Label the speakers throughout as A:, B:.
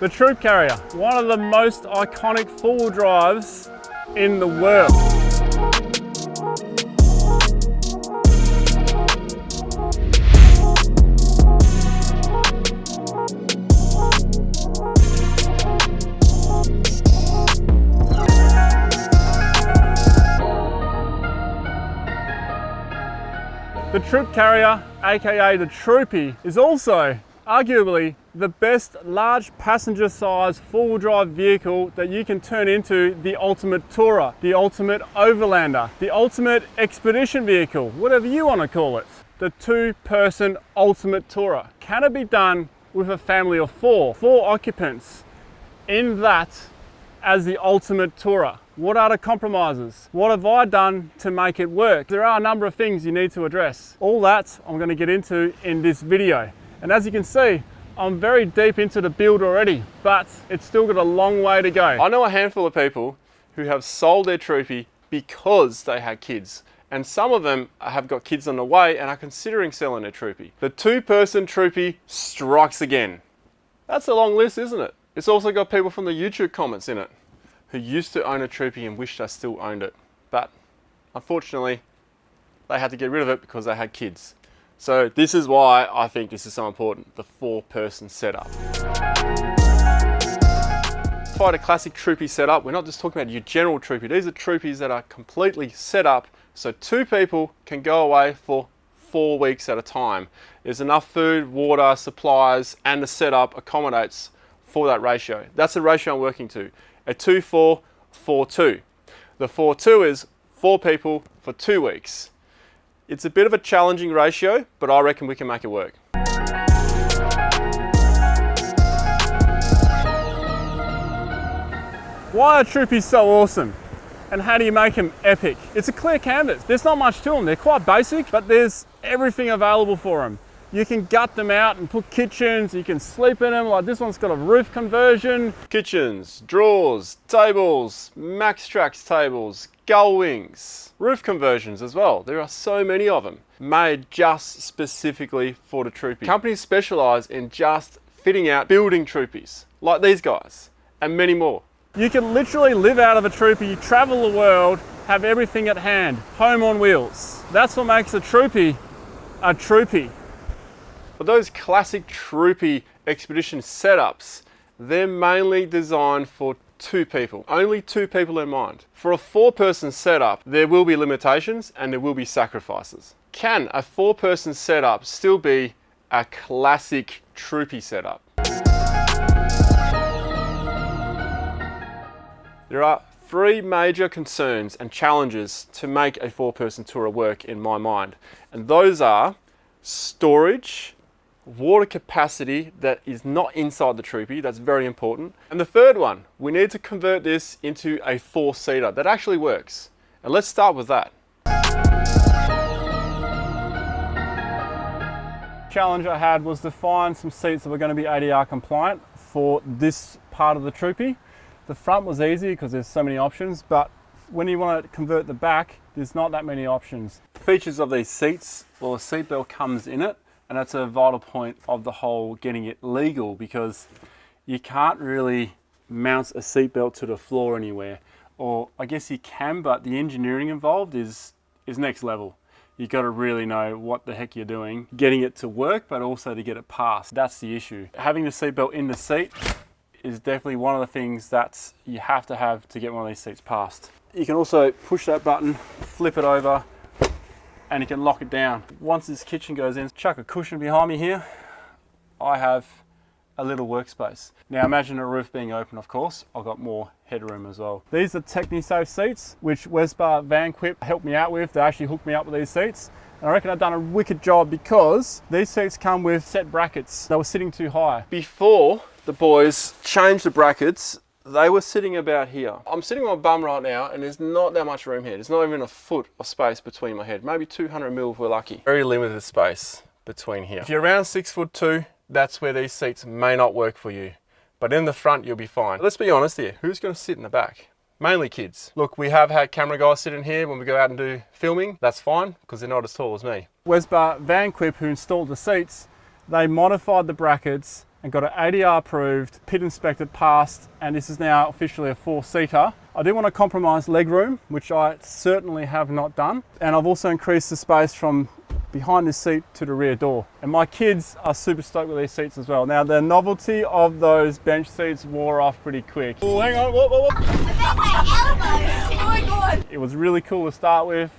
A: The Troop Carrier, one of the most iconic four-wheel drives in the world. The Troop Carrier, aka the Troopy, is also arguably the best large passenger size four-wheel drive vehicle that you can turn into the ultimate tourer, the ultimate overlander, the ultimate expedition vehicle, whatever you want to call it. The two-person ultimate tourer. Can it be done with a family of four occupants in that as the ultimate tourer? What are the compromises? What have I done to make it work? There are a number of things you need to address. All that I'm going to get into in this video. And as you can see, I'm very deep into the build already, but it's still got a long way to go. I know a handful of people who have sold their Troopy because they had kids. And some of them have got kids on the way and are considering selling their Troopy. The two-person Troopy strikes again. That's a long list, isn't it? It's also got people from the YouTube comments in it who used to own a Troopy and wished they still owned it. But unfortunately, they had to get rid of it because they had kids. So this is why I think this is so important, the four-person setup. Find a classic Troopy setup. We're not just talking about your general Troopy. These are Troopies that are completely set up so two people can go away for 4 weeks at a time. There's enough food, water, supplies, and the setup accommodates for that ratio. That's the ratio I'm working to, a 2-4, 4-2. The 4-2 is 4 people for 2 weeks. It's a bit of a challenging ratio, but I reckon we can make it work. Why are Troopies so awesome? And how do you make them epic? It's a clear canvas. There's not much to them. They're quite basic, but there's everything available for them. You can gut them out and put kitchens, you can sleep in them, like this one's got a roof conversion. Kitchens, drawers, tables, Max Trax tables, gull wings, roof conversions as well. There are so many of them, made just specifically for the Troopy. Companies specialize in just fitting out building Troopies, like these guys, and many more. You can literally live out of a Troopy, travel the world, have everything at hand, home on wheels. That's what makes a Troopy a Troopy. For those classic Troopy expedition setups, they're mainly designed for 2 people, only 2 people in mind. For a 4-person setup, there will be limitations and there will be sacrifices. Can a 4-person setup still be a classic Troopy setup? There are 3 major concerns and challenges to make a 4-person tourer work in my mind. And those are storage, water capacity that is not inside the Troopy, that's very important. And the third one, we need to convert this into a 4-seater that actually works. And let's start with that. Challenge I had was to find some seats that were going to be ADR compliant for this part of the Troopy. The front was easy because there's so many options, but when you want to convert the back, there's not that many options. Features of these seats, well, a seatbelt comes in it, and that's a vital point of the whole getting it legal, because you can't really mount a seatbelt to the floor anywhere. Or I guess you can, but the engineering involved is next level. You've got to really know what the heck you're doing, getting it to work, but also to get it passed. That's the issue. Having the seatbelt in the seat is definitely one of the things that you have to get one of these seats passed. You can also push that button, flip it over, and you can lock it down. Once this kitchen goes in, chuck a cushion behind me here, I have a little workspace. Now imagine a roof being open, of course, I've got more headroom as well. These are TechniSafe seats, which Wesbar VanQuip helped me out with. They actually hooked me up with these seats. And I reckon I've done a wicked job because these seats come with set brackets. They were sitting too high. Before the boys changed the brackets, they were sitting about here. I'm sitting on my bum right now and there's not that much room here. There's not even a foot of space between my head. Maybe 200 mil if we're lucky. Very limited space between here. If you're around 6'2", that's where these seats may not work for you. But in the front, you'll be fine. Let's be honest here. Who's going to sit in the back? Mainly kids. Look, we have had camera guys sit in here when we go out and do filming. That's fine because they're not as tall as me. Wesbar VanQuip, who installed the seats, they modified the brackets and got it ADR approved, pit inspected, passed, and this is now officially a 4-seater. I didn't want to compromise leg room, which I certainly have not done. And I've also increased the space from behind this seat to the rear door. And my kids are super stoked with these seats as well. Now, the novelty of those bench seats wore off pretty quick. Oh, hang on, whoop.
B: I felt my elbow. Oh my God.
A: It was really cool to start with,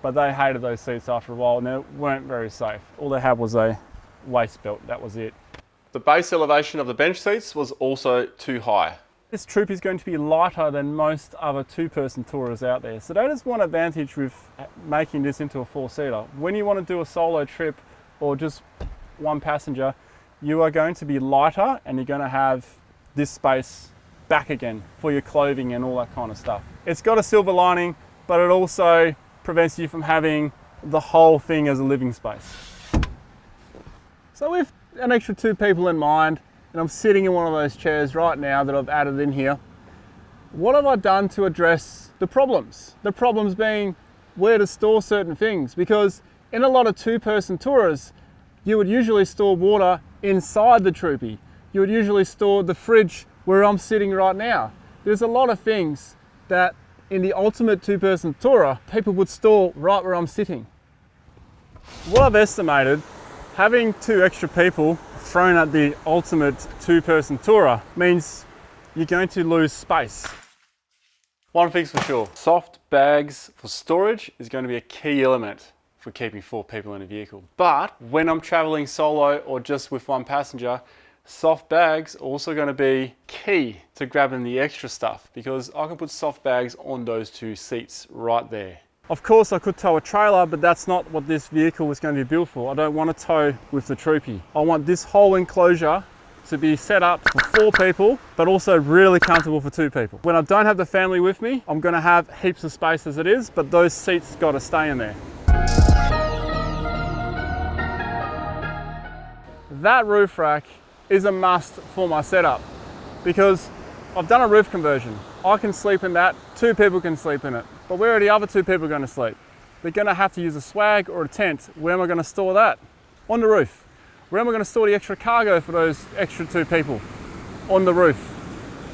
A: but they hated those seats after a while and they weren't very safe. All they had was a waist belt, that was it. The base elevation of the bench seats was also too high. This Troopy is going to be lighter than most other 2-person tourers out there. So that is one advantage with making this into a 4-seater. When you want to do a solo trip or just one passenger, you are going to be lighter and you're going to have this space back again for your clothing and all that kind of stuff. It's got a silver lining, but it also prevents you from having the whole thing as a living space. So with an extra 2 people in mind, and I'm sitting in one of those chairs right now that I've added in here, what have I done to address the problems? The problems being where to store certain things, because in a lot of 2-person tours, you would usually store water inside the Troopy. You would usually store the fridge where I'm sitting right now. There's a lot of things that in the ultimate 2-person tourer, people would store right where I'm sitting. What I've estimated, having 2 extra people thrown at the ultimate 2-person tourer means you're going to lose space. One thing's for sure, soft bags for storage is going to be a key element for keeping 4 people in a vehicle. But when I'm traveling solo or just with 1 passenger, soft bags are also going to be key to grabbing the extra stuff, because I can put soft bags on those 2 seats right there. Of course I could tow a trailer, but that's not what this vehicle is going to be built for. I don't want to tow with the Troopy. I want this whole enclosure to be set up for 4 people, but also really comfortable for 2 people. When I don't have the family with me, I'm going to have heaps of space as it is, but those seats got to stay in there. That roof rack is a must for my setup, because I've done a roof conversion. I can sleep in that, 2 people can sleep in it. But where are the other 2 people going to sleep? They're going to have to use a swag or a tent. Where am I going to store that? On the roof. Where am I going to store the extra cargo for those extra 2 people? On the roof.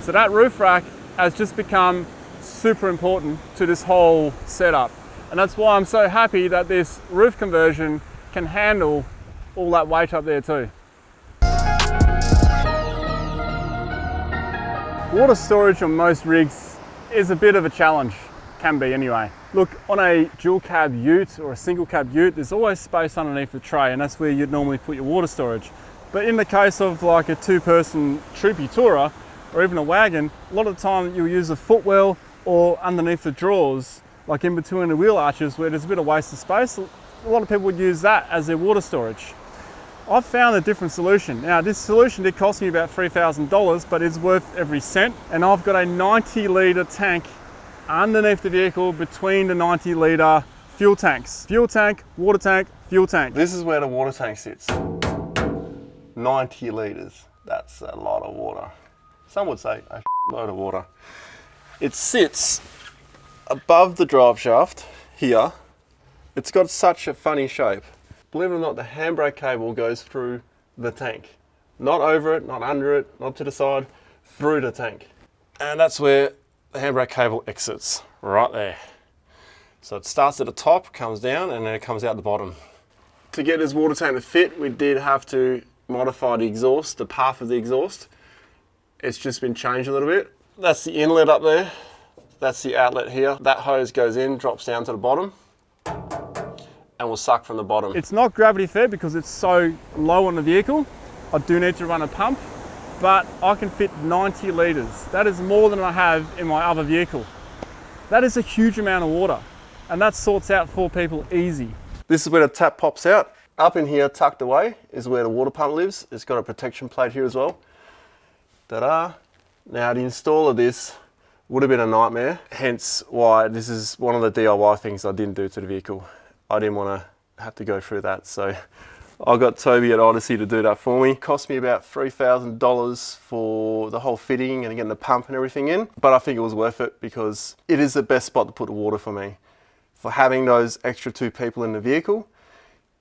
A: So that roof rack has just become super important to this whole setup. And that's why I'm so happy that this roof conversion can handle all that weight up there too. Water storage on most rigs is a bit of a challenge. Can be anyway. Look, on a dual cab ute or a single cab ute, there's always space underneath the tray, and that's where you'd normally put your water storage. But in the case of like a 2-person Troopy tourer or even a wagon, a lot of the time you'll use a footwell or underneath the drawers, like in between the wheel arches where there's a bit of wasted space. A lot of people would use that as their water storage. I've found a different solution. Now, this solution did cost me about $3,000, but it's worth every cent. And I've got a 90-litre tank underneath the vehicle between the 90-litre fuel tanks. Fuel tank, water tank, fuel tank. This is where the water tank sits. 90 litres. That's a lot of water. Some would say a load of water. It sits above the drive shaft here. It's got such a funny shape. Believe it or not, the handbrake cable goes through the tank. Not over it, not under it, not to the side, through the tank. And that's where the handbrake cable exits, right there. So it starts at the top, comes down, and then it comes out the bottom. To get this water tank to fit, we did have to modify the exhaust, the path of the exhaust. It's just been changed a little bit. That's the inlet up there. That's the outlet here. That hose goes in, drops down to the bottom, and will suck from the bottom. It's not gravity fed because it's so low on the vehicle. I do need to run a pump, but I can fit 90 litres. That is more than I have in my other vehicle. That is a huge amount of water, and that sorts out 4 people easy. This is where the tap pops out. Up in here, tucked away, is where the water pump lives. It's got a protection plate here as well. Ta-da! Now the install of this would have been a nightmare, hence why this is one of the DIY things I didn't do to the vehicle. I didn't want to have to go through that, so I got Toby at Odyssey to do that for me. It cost me about $3,000 for the whole fitting and getting the pump and everything in, but I think it was worth it because it is the best spot to put the water for me. For having those extra 2 people in the vehicle,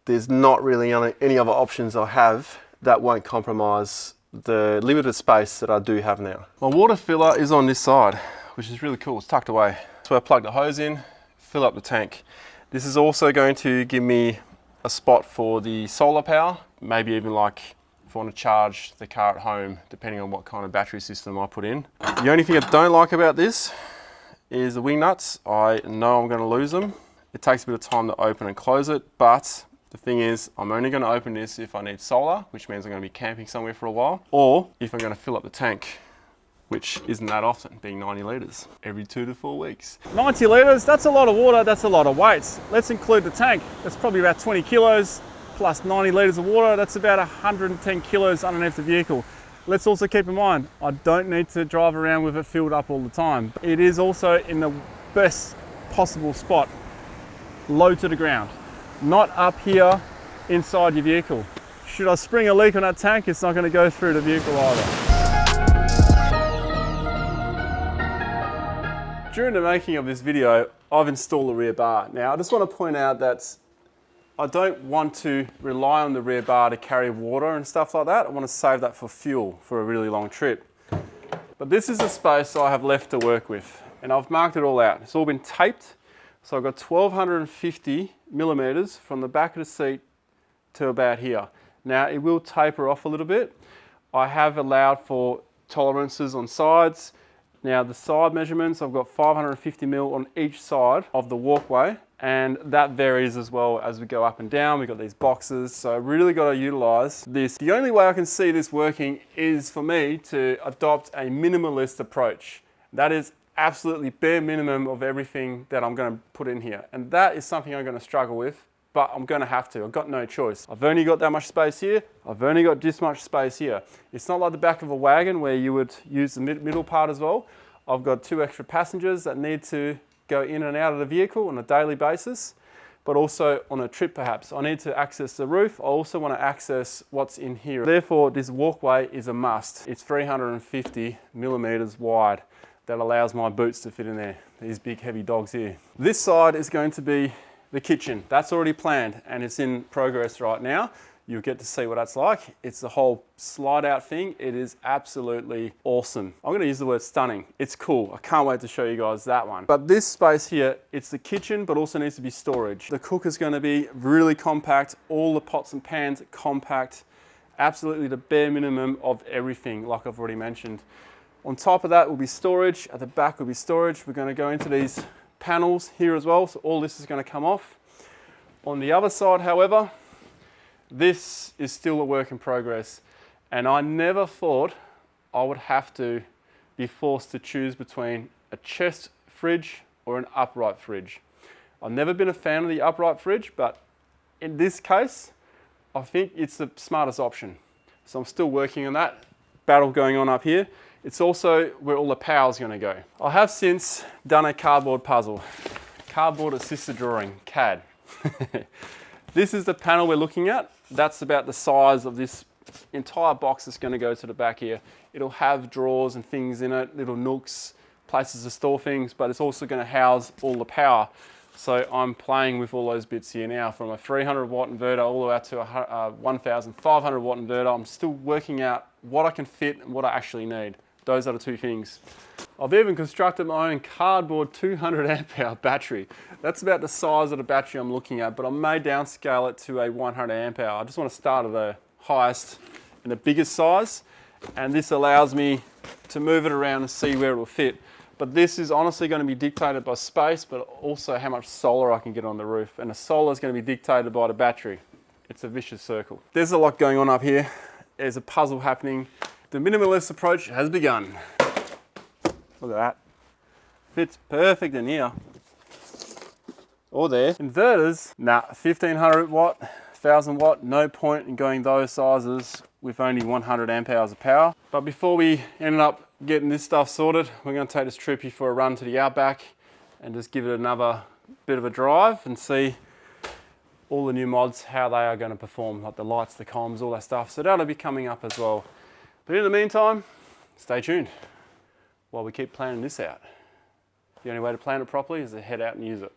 A: there's not really any other options I have that won't compromise the limited space that I do have now. My water filler is on this side, which is really cool. It's tucked away. So I plug the hose in, fill up the tank. This is also going to give me a spot for the solar power, maybe even like if I want to charge the car at home, depending on what kind of battery system I put in. The only thing I don't like about this is the wing nuts. I know I'm going to lose them. It takes a bit of time to open and close it, but the thing is, I'm only going to open this if I need solar, which means I'm going to be camping somewhere for a while, or if I'm going to fill up the tank, which isn't that often, being 90 litres every 2 to 4 weeks. 90 litres, that's a lot of water, that's a lot of weights. Let's include the tank. That's probably about 20 kilos plus 90 litres of water. That's about 110 kilos underneath the vehicle. Let's also keep in mind, I don't need to drive around with it filled up all the time. It is also in the best possible spot, low to the ground, not up here inside your vehicle. Should I spring a leak on that tank, it's not going to go through the vehicle either. During the making of this video, I've installed the rear bar. Now, I just want to point out that I don't want to rely on the rear bar to carry water and stuff like that. I want to save that for fuel for a really long trip. But this is the space I have left to work with, and I've marked it all out. It's all been taped. So I've got 1250 millimeters from the back of the seat to about here. Now, it will taper off a little bit. I have allowed for tolerances on sides. Now, the side measurements, I've got 550 mil on each side of the walkway, and that varies as well as we go up and down. We've got these boxes, so I really got to utilize this. The only way I can see this working is for me to adopt a minimalist approach. That is absolutely bare minimum of everything that I'm going to put in here, and that is something I'm going to struggle with, but I'm going to have to. I've got no choice. I've only got that much space here. I've only got this much space here. It's not like the back of a wagon where you would use the middle part as well. I've got 2 extra passengers that need to go in and out of the vehicle on a daily basis, but also on a trip perhaps. I need to access the roof. I also want to access what's in here. Therefore, this walkway is a must. It's 350 millimeters wide. That allows my boots to fit in there. These big heavy dogs here. This side is going to be the kitchen. That's already planned and it's in progress right now. You'll get to see what that's like. It's the whole slide out thing. It is absolutely awesome. I'm gonna use the word stunning. It's cool. I can't wait to show you guys that one. But this space here, it's the kitchen, but also needs to be storage. The cooker's gonna be really compact. All the pots and pans compact. Absolutely the bare minimum of everything, like I've already mentioned. On top of that will be storage. At the back will be storage. We're gonna go into these panels here as well. So all this is gonna come off. On the other side, however, this is still a work in progress, and I never thought I would have to be forced to choose between a chest fridge or an upright fridge. I've never been a fan of the upright fridge, but in this case, I think it's the smartest option. So I'm still working on that battle going on up here. It's also where all the power is going to go. I have since done a cardboard puzzle, cardboard assisted drawing, CAD. This is the panel we're looking at. That's about the size of this entire box that's going to go to the back here. It'll have drawers and things in it, little nooks, places to store things, but it's also going to house all the power. So I'm playing with all those bits here now, from a 300 watt inverter all the way out to a 1500 watt inverter. I'm still working out what I can fit and what I actually need. Those are the 2 things. I've even constructed my own cardboard 200 amp hour battery. That's about the size of the battery I'm looking at, but I may downscale it to a 100 amp hour. I just want to start at the highest and the biggest size, and this allows me to move it around and see where it will fit. But this is honestly going to be dictated by space, but also how much solar I can get on the roof. And the solar is going to be dictated by the battery. It's a vicious circle. There's a lot going on up here. There's a puzzle happening. The minimalist approach has begun. Look at that. Fits perfect in here. Or there. Inverters, nah, 1500 watt, 1000 watt, no point in going those sizes with only 100 amp hours of power. But before we ended up getting this stuff sorted, we're going to take this Troopy for a run to the outback and just give it another bit of a drive and see all the new mods, how they are going to perform, like the lights, the comms, all that stuff. So that'll be coming up as well. But in the meantime, stay tuned while we keep planning this out. The only way to plan it properly is to head out and use it.